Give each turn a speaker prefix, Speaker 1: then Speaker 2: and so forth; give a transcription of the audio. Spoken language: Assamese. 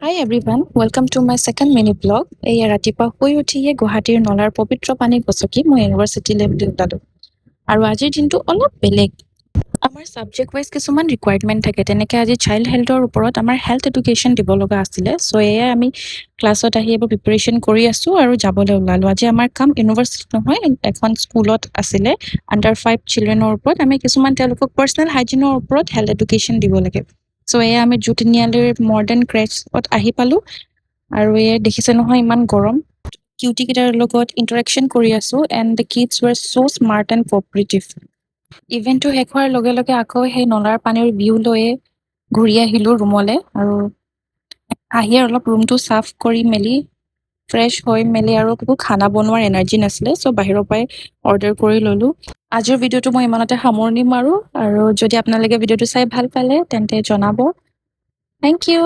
Speaker 1: Hi everyone, welcome to my second mini blog. এই ৰাতিপুৱা শুই উঠিয়ে গুৱাহাটীৰ নলাৰ পবিত্ৰ পানী গছকি মই ইউনিভাৰ্চিটিলৈ বুলি ওলালোঁ। আৰু আজিৰ দিনটো অলপ বেলেগ। আমাৰ ছাবজেক্ট ৱাইজ কিছুমান ৰিকুৱাৰমেণ্ট থাকে। তেনেকৈ আজি চাইল্ড হেল্থৰ ওপৰত আমাৰ হেল্থ এডুকেশ্যন দিব লগা আছিলে। চ' এয়াই আমি ক্লাছত আহি এইবোৰ প্ৰিপেৰেশ্যন কৰি আছোঁ আৰু যাবলৈ ওলালোঁ। আজি আমাৰ কাম ইউনিভাৰ্চিটিত নহয়, এখন স্কুলত আছিলে আণ্ডাৰ 5 চিলড্ৰেনৰ ওপৰত। আমি কিছুমান তেওঁলোকক পাৰ্চনেল হাইজিনৰ ওপৰত হেল্থ এডুকেশ্যন দিব লাগে। চ' এয়া আমি জুট তিনিআলিৰ মডাৰ্ণ ক্ৰেছত আহি পালোঁ আৰু এয়া দেখিছে নহয় ইমান গৰম। কিউটিকেইটাৰ লগত ইণ্টাৰেকশ্যন কৰি আছোঁ and the kids were so' smart and cooperative. ইভেণ্টটো শেষ হোৱাৰ লগে লগে আকৌ সেই নলাৰ পানীৰ ভিউ লৈয়ে ঘূৰি আহিলোঁ ৰুমলৈ আৰু আহি অলপ ৰুমটো চাফ কৰি মেলি ফ্ৰেছ হৈ মেলি আৰু একো খানা বনোৱাৰ এনাৰ্জি নাছিলে, চ' বাহিৰৰ পৰাই অৰ্ডাৰ কৰি ল'লোঁ। আজিৰ ভিডিঅ'টো মই ইমানতে সামৰণি মাৰোঁ আৰু যদি আপোনালোকে ভিডিঅ'টো চাই ভাল পালে তেন্তে জনাব। Thank U.